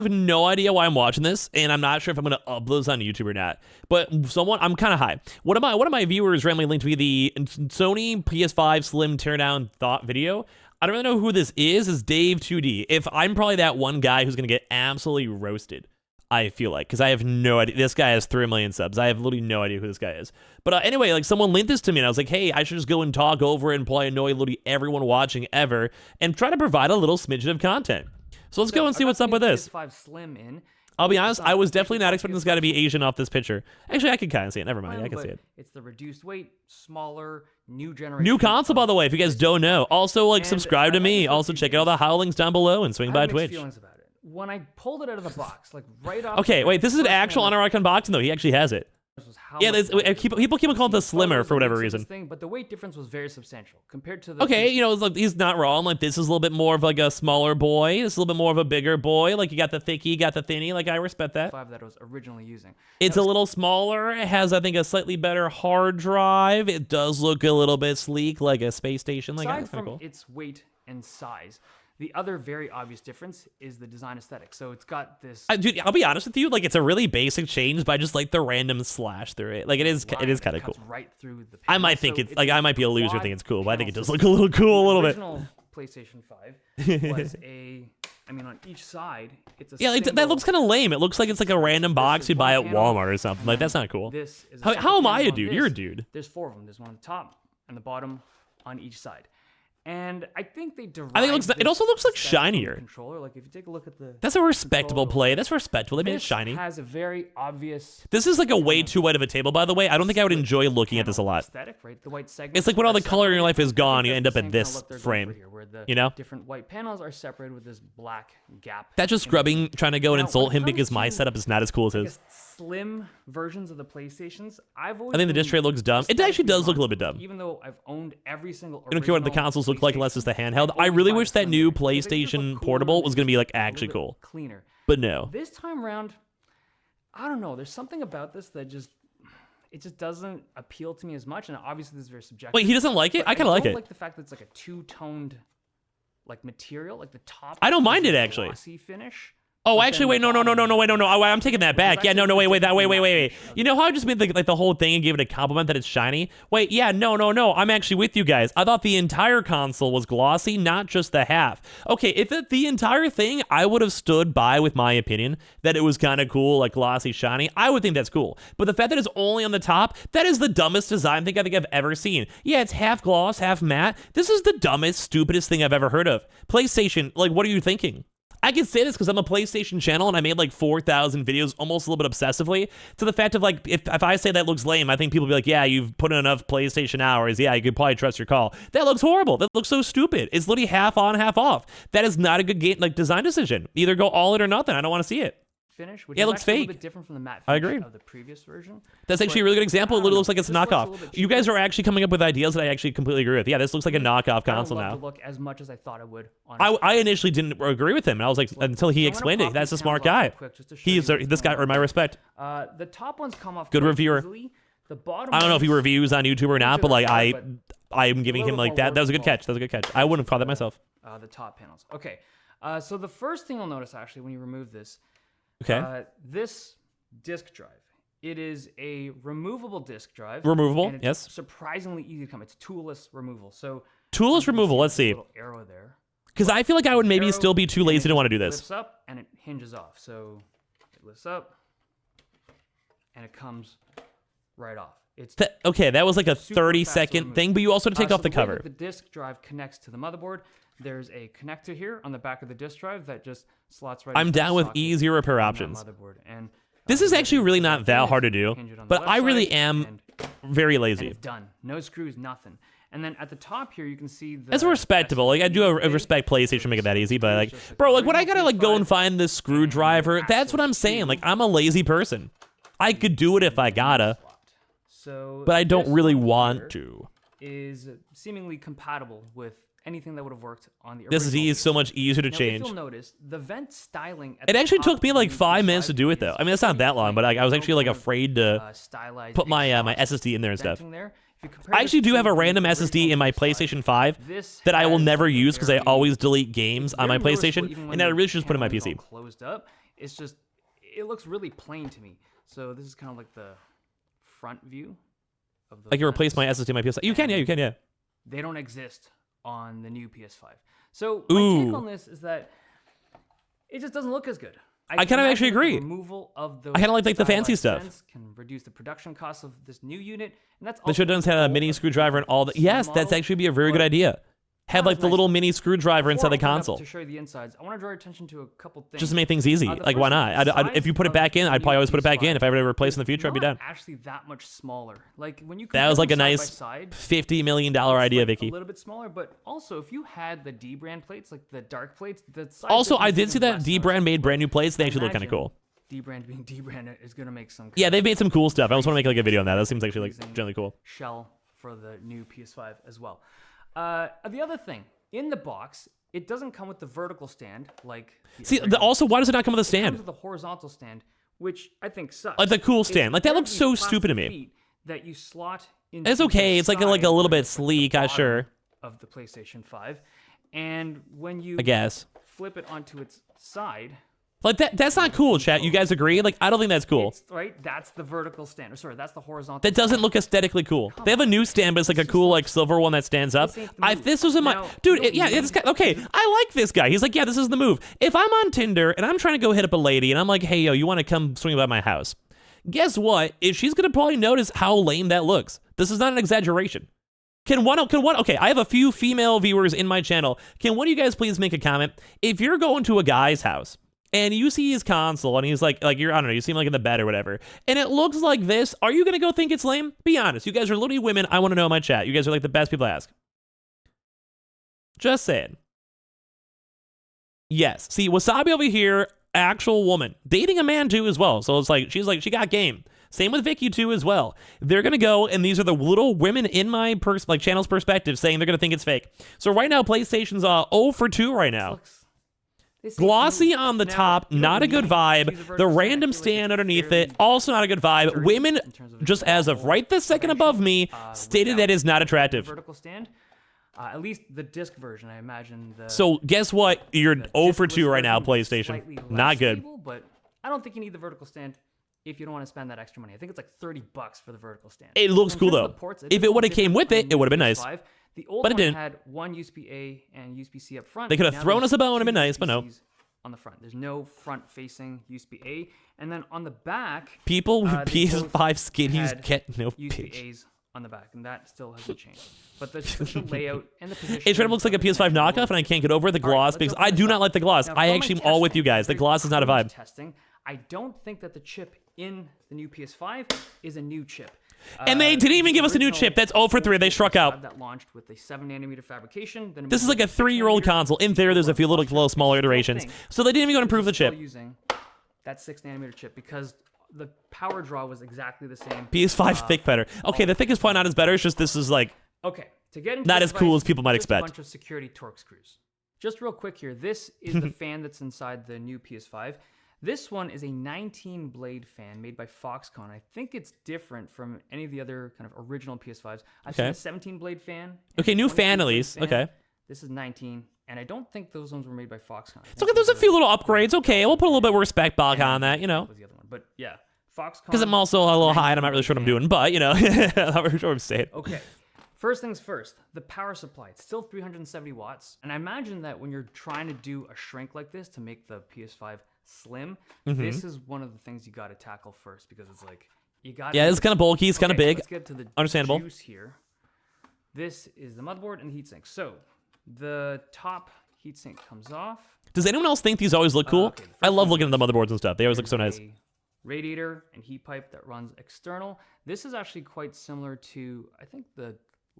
I have no idea why I'm watching this, and I'm not sure if I'm gonna upload this on YouTube or not. But I'm kind of high. One of my viewers randomly linked me the Sony PS5 Slim teardown thought video. I don't really know who this is. It's Dave 2D. If I'm probably that one guy who's gonna get absolutely roasted, I feel like, because I have no idea. This guy has 3 million subs. I have literally no idea who this guy is. But anyway, like someone linked this to me, and I was like, hey, I should just go and talk over it and probably annoy literally everyone watching ever, and try to provide a little smidgen of content. So let's go and see what's up with this. PS5 Slim in. I'll be honest, I was definitely not expecting this guy to be Asian off this picture. Actually, I can kind of see it. Never mind, I can see it. It's the reduced weight, smaller, new generation. New console, by the way, if you guys don't know. Also, like, subscribe to me. Also, check out all the HOW links down below and swing by Twitch. Feelings about it. When I pulled it out of the box, like right off. Okay, wait, this is an actual unironic unboxing, though. He actually has it. Yeah, people keep calling it the Slimmer for whatever reason. But the weight difference was very substantial compared to the. Okay, you know, like, he's not wrong. Like, this is a little bit more of like a smaller boy. This is a little bit more of a bigger boy. Like, you got the thicky, you got the thinny. Like, I respect that. That I was originally using. It's a little smaller. It has, I think, a slightly better hard drive. It does look a little bit sleek, like a space station. Like, aside from cool. its weight and size, the other very obvious difference is the design aesthetic. So it's got this. Dude, I'll be honest with you. Like, it's a really basic change, but I just like the random slash through it. Like, it is kind of cool. Right through the. I might think it's like I might be a loser thinking it's cool, but I think it does look a little cool a little bit. The original PlayStation 5 was I mean, on each side, it's a. Yeah, that looks kind of lame. It looks like it's like a random box you buy at Walmart or something. Like, that's not cool. This is how am I a dude? You're a dude. There's 4 of them. There's one on the top and the bottom on each side. And I think they derived. I think it also looks like shinier. Controller, like if you take a look at the. That's a respectable play. That's respectable. They made it shiny. Has a very obvious. This is like a way too white of a table, by the way. I don't think I would enjoy looking at this a lot. Aesthetic, right? The white segment. It's like when all the color in your life is gone, you end up at this frame. You know? Different white panels are separated with this black gap. That's just Grubbing trying to go and insult him because my setup is not as cool as his. Slim versions of the PlayStations. I think the disc tray looks dumb. It actually does look a little bit dumb. Even though I've owned every single. I don't care what the consoles look like unless it's the handheld. I really wish that new PlayStation Portable was gonna be like actually cool. Cleaner. But no. This time around, I don't know. There's something about this that just doesn't appeal to me as much. And obviously, this is very subjective. Wait, he doesn't like it? I kind of like it. I like the fact that it's like a two-toned, like material, like the top. I don't mind it actually. Glossy finish. Oh, actually, wait, no, I'm taking that back. Yeah, no, wait. You know how I just made the whole thing and gave it a compliment that it's shiny? Wait, yeah, no, I'm actually with you guys. I thought the entire console was glossy, not just the half. Okay, if the entire thing, I would have stood by with my opinion that it was kind of cool, like glossy, shiny. I would think that's cool. But the fact that it's only on the top, that is the dumbest design thing I think I've ever seen. Yeah, it's half gloss, half matte. This is the dumbest, stupidest thing I've ever heard of. PlayStation, like, what are you thinking? I can say this because I'm a PlayStation channel and I made like 4,000 videos almost a little bit obsessively to the fact of like, if I say that looks lame, I think people will be like, yeah, you've put in enough PlayStation hours. Yeah, you could probably trust your call. That looks horrible. That looks so stupid. It's literally half on, half off. That is not a good game, like design decision. Either go all in or nothing. I don't want to see it. Finish, which yeah, it is looks fake. A little bit different from the matte finish of the previous version. That's actually a really good example. It literally looks like it's a knockoff. You guys are actually coming up with ideas that I actually completely agree with. Yeah, this looks like a knockoff console now. I don't love the look as much as I thought I would. I initially didn't agree with him, and I was like, until he explained it. That's a smart guy. He's this guy, or my respect. The top ones come off good reviewer. The bottom. I don't know if he reviews on YouTube or not, but like I am giving him like that. That was a good catch. That was a good catch. I wouldn't have caught that myself. The top panels. Okay. So the first thing you'll notice actually when you remove this. Okay. This disk drive. It is a removable disk drive. Removable, and it's yes. Surprisingly easy to come. It's toolless removal. So toolless removal. Let's see. Little arrow there. Because I feel like I would maybe still be too lazy to want to do this. It lifts up and it hinges off. So it lifts up and it comes right off. It's okay. That was like a 30-second thing, but you also have to take off the cover. The disk drive connects to the motherboard. There's a connector here on the back of the disk drive that just slots right. I'm down with easier repair options. And this is actually really not that hard to do, but I really am very lazy. It's done. No screws, nothing. And then at the top here, you can see the. It's respectable. Like I do respect PlayStation making it that easy, but like, bro, like when I gotta like go and find this screwdriver, that's what I'm saying. Like I'm a lazy person. I could do it if I gotta, but I don't really want to. Is seemingly compatible with anything that would have worked on the original. This is so much easier to change. If you'll notice, the vent styling it actually took me like 5 minutes to do it though. I mean, it's not that long, but I was actually like afraid to put my my SSD in there and stuff. I actually do have a random SSD in my PlayStation 5 that I will never use because I always delete games on my PlayStation, and I really should just put in my PC. Closed up. it's just, it looks really plain to me. So this is kind of like the front view of the I can replace my SSD, my PS5. You can, yeah. They don't exist on the new PS5. So my take on this is that it just doesn't look as good. I kind of actually agree. Removal of those I kind of like the fancy stuff. Can reduce the production costs of this new unit, and that's They should have done a mini screwdriver and all that. Yes, that's actually be a very good idea. Have like the little mini screwdriver inside the console. To show you the insides, I want to draw your attention to a couple things. Just to make things easy. Like, why not? If you put it back in, I'd probably always put it back in. If I ever to replace in the future, I'd be down. Actually, that much smaller. Like when you that was like a nice $50 million idea, Vicky. A little bit smaller, but also if you had the D brand plates, like the dark plates, the size. Also, I did see that D brand made brand new plates. They actually look kind of cool. D brand being D brand is gonna make some. Yeah, they've made some cool stuff. I just want to make like a video on that. That seems actually like generally cool. Shell for the new PS5 as well. The other thing. In the box, it doesn't come with the vertical stand like. Also, why does it not come with a stand? It comes with the horizontal stand, which I think sucks. Like the cool stand, like that looks so stupid to me. That you slot in. It's okay. It's like a little bit sleek, I'm sure. Of the PlayStation 5, and when you flip it onto its side. Like that's not cool, chat. You guys agree? Like, I don't think that's cool. That's the vertical stand. Or sorry, that's the horizontal. That doesn't look aesthetically cool. They have a new stand, but it's like a cool, like silver one that stands up. If this was in my dude, it's okay. I like this guy. He's like, yeah, this is the move. If I'm on Tinder and I'm trying to go hit up a lady, and I'm like, hey, yo, you want to come swing by my house? Guess what? She's gonna probably notice how lame that looks. This is not an exaggeration. Can one? Okay, I have a few female viewers in my channel. Can one of you guys please make a comment? If you're going to a guy's house and you see his console and he's like you're, I don't know, you see him like in the bed or whatever, and it looks like this, are you gonna go think it's lame? Be honest. You guys are literally women. I want to know in my chat. You guys are like the best people to ask. Just saying. Yes. See, Wasabi over here, actual woman, dating a man too as well. So it's like she got game. Same with Vicky too as well. They're gonna go, and these are the little women in my channel's perspective saying they're gonna think it's fake. So right now, PlayStation's 0 for 2 right now. Glossy on the top, not a good vibe. The random stand underneath it, also not a good vibe. Women, just as of right this second above me, stated that is not attractive. Vertical stand, at least the disc version, I imagine. So guess what? You're 0 for 2 right now, PlayStation. Not good. Stable, but I don't think you need the vertical stand if you don't want to spend that extra money. I think it's like $30 for the vertical stand. It looks cool though. If it would have came with it, it would have been nice. The old one had one USB-A and USB-C up front. They could have thrown us a bone and been nice, but no. On the front, there's no front-facing USB-A, and then on the back, people with PS5 skinnies get no USB-A's on the back, and that still hasn't changed. But the layout and the position. It kind of looks like a PS5 knockoff, and I can't get over the gloss because I do not like the gloss. I actually am all with you guys. The gloss is not a vibe. Testing. I don't think that the chip in the new PS5 is a new chip. And they didn't even give us a new chip. That's 0 for 3. They struck out. That launched with a 7nm fabrication. Then this is like a 3-year-old console. In theory, there's a few little smaller iterations. So they didn't even go to improve the chip. Using that 6nm chip because the power draw was exactly the same. PS5 thick better. Okay, the thick is probably not as better. It's just this is like to get into not as cool as people might expect. A bunch of security torque screws. Just real quick here. This is the fan that's inside the new PS5. This one is a 19-blade fan made by Foxconn. I think it's different from any of the other kind of original PS5s. I've seen a 17-blade fan. Okay, new fan at least. Okay. This is 19, and I don't think those ones were made by Foxconn. It's okay, there's a few little upgrades. Okay, we'll put a little bit of respect back on that, you know. Was the other one. But yeah, Foxconn. Because I'm also a little high and I'm not really sure what I'm doing, but, you know, I'm not really sure what I'm saying. Okay. First things first, the power supply. It's still 370 watts. And I imagine that when you're trying to do a shrink like this to make the PS5 slim, this is one of the things you got to tackle first because it's like you got. Yeah, it's kind of bulky. It's kind of big. Let's get to the understandable juice here. This is the motherboard and the heatsink. So the top heatsink comes off. Does anyone else think these always look cool? I love looking at the motherboards and stuff. They always look so nice. Radiator and heat pipe that runs external. This is actually quite similar to I think the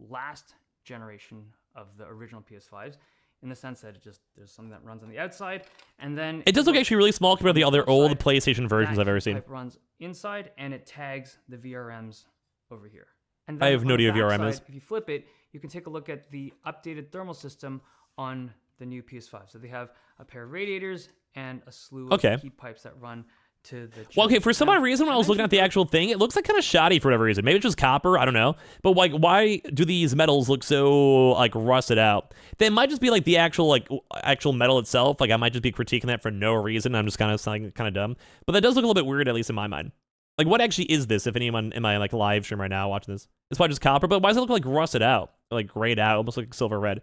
last generation of the original PS5s. In the sense that there's something that runs on the outside, and then it does look actually really small compared to the other old PlayStation versions I've ever seen. It runs inside, and it tags the VRMs over here. And then I have no idea what VRM is. If you flip it, you can take a look at the updated thermal system on the new PS5. So they have a pair of radiators and a slew of heat pipes that run to the chip. Well, okay, for some odd reason, when I was looking at the actual thing, it looks like kind of shoddy for whatever reason. Maybe it's just copper, I don't know. But like, why do these metals look so like rusted out? They might just be like the actual metal itself. Like I might just be critiquing that for no reason. I'm just kind of sounding kind of dumb. But that does look a little bit weird, at least in my mind. Like, what actually is this? If anyone in my like live stream right now watching this, it's probably just copper. But why does it look like rusted out, like grayed out, almost like silver red?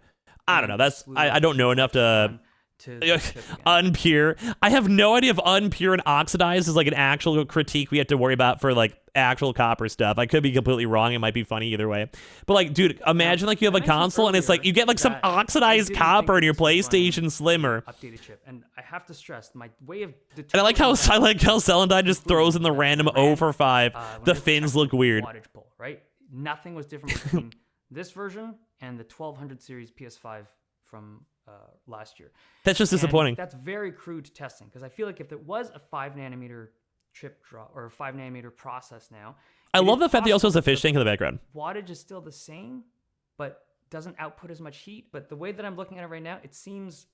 I don't know. That's I don't know enough to unpure. I have no idea if unpure and oxidized is like an actual critique we have to worry about for like actual copper stuff. I could be completely wrong. It might be funny either way. But like, dude, imagine like you have a console and it's like you get like some oxidized copper in your PlayStation Slimmer. Updated chip, and I have to stress my way of. And I like how Celandine just throws in the random 0 for 5. The fins look weird. Pull, right? Nothing was different between this version and the 1200 series PS5 from last year. That's just disappointing. That's very crude testing, because I feel like if it was a 5 nanometer chip draw or a 5 nanometer process now, I love the fact that he also has a fish tank in the background. Wattage is still the same, but doesn't output as much heat. But the way that I'm looking at it right now, it seems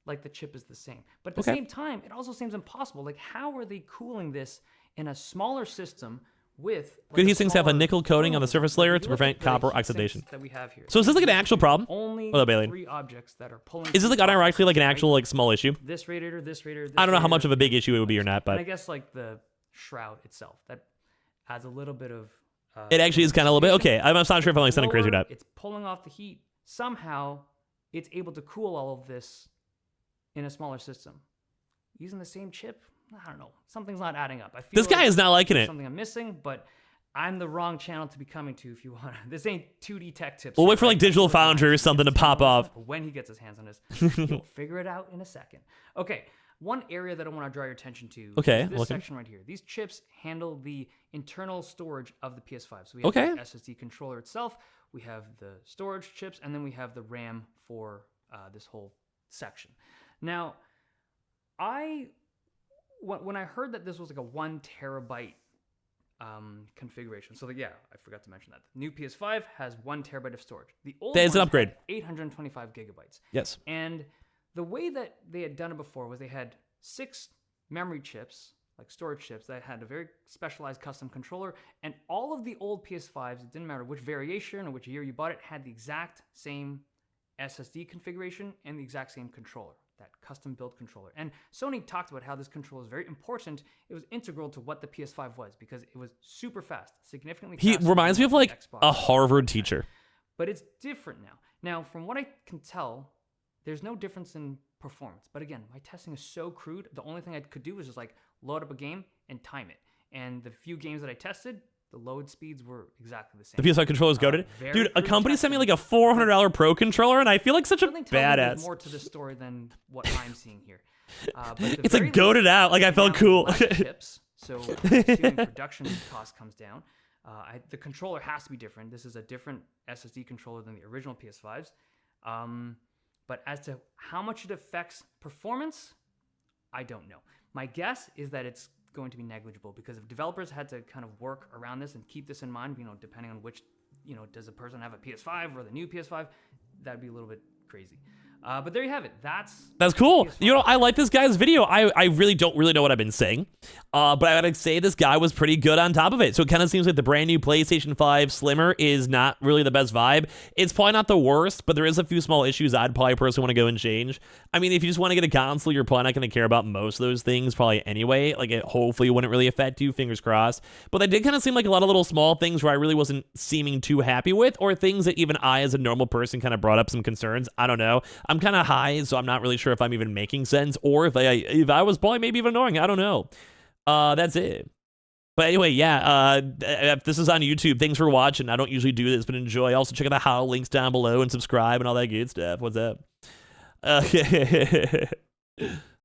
like the chip is the same. But at the same time, it also seems impossible. Like, how are they cooling this in a smaller system with good heat sinks have a nickel coating on the surface layer to prevent copper oxidation. That we have here. So is this like an actual problem? Only What up, Bailey? 3 objects that are pulling. Is this like unironically like an actual like small issue? This radiator, this radiator. I don't know how much of a big issue it would be or not, but I guess like the shroud itself that adds a little bit of. It actually is kind of a little bit okay. I'm not sure if I'm like sounding crazy or not. It's pulling off the heat. Somehow, it's able to cool all of this in a smaller system using the same chip. I don't know. Something's not adding up. I feel This guy is not liking it. Something I'm missing, but I'm the wrong channel to be coming to if you want. This ain't 2D tech tips. We'll wait for like Digital Foundry or something to pop off. When he gets his hands on this, he'll figure it out in a second. Okay, one area that I want to draw your attention to is this section right here. These chips handle the internal storage of the PS5. So we have the SSD controller itself, we have the storage chips, and then we have the RAM for this whole section. Now, when I heard that this was like a 1 terabyte configuration. So yeah, I forgot to mention that. The new PS5 has 1 terabyte of storage. The old one is an upgrade. 825 gigabytes. Yes. And the way that they had done it before was they had 6 memory chips, like storage chips, that had a very specialized custom controller, and all of the old PS5s, it didn't matter which variation or which year you bought it, had the exact same SSD configuration and the exact same controller, that custom built controller. And Sony talked about how this controller is very important. It was integral to what the PS5 was because it was super fast, significantly faster. He reminds me of like Xbox a Harvard teacher. But it's different now. Now, from what I can tell, there's no difference in performance. But again, my testing is so crude. The only thing I could do was just like load up a game and time it. And the few games that I tested, the load speeds were exactly the same. The PS5 controller is goated. Dude, a company sent me like a $400 Pro controller, and I feel like such a badass. There's more to the story than what I'm seeing here. It's like goated out. Like I felt cool. Chips, so assuming production cost comes down, the controller has to be different. This is a different SSD controller than the original PS5s. But as to how much it affects performance, I don't know. My guess is that it's going to be negligible because if developers had to kind of work around this and keep this in mind, depending on which, does a person have a PS5 or the new PS5, that'd be a little bit crazy. But there you have it. That's cool. I like this guy's video. I really don't know what I've been saying. But I gotta say this guy was pretty good on top of it. So it kind of seems like the brand new PlayStation 5 Slimmer is not really the best vibe. It's probably not the worst, but there is a few small issues I'd probably personally want to go and change. I mean, if you just want to get a console, you're probably not going to care about most of those things probably anyway. Like it hopefully wouldn't really affect you, fingers crossed. But they did kind of seem like a lot of little small things where I really wasn't seeming too happy with, or things that even I as a normal person kind of brought up some concerns. I don't know. I'm kind of high, so I'm not really sure if I'm even making sense or if I was probably maybe even annoying. I don't know. That's it. But anyway, yeah, if this is on YouTube, thanks for watching. I don't usually do this, but enjoy. Also, check out the how links down below and subscribe and all that good stuff. What's up? Okay.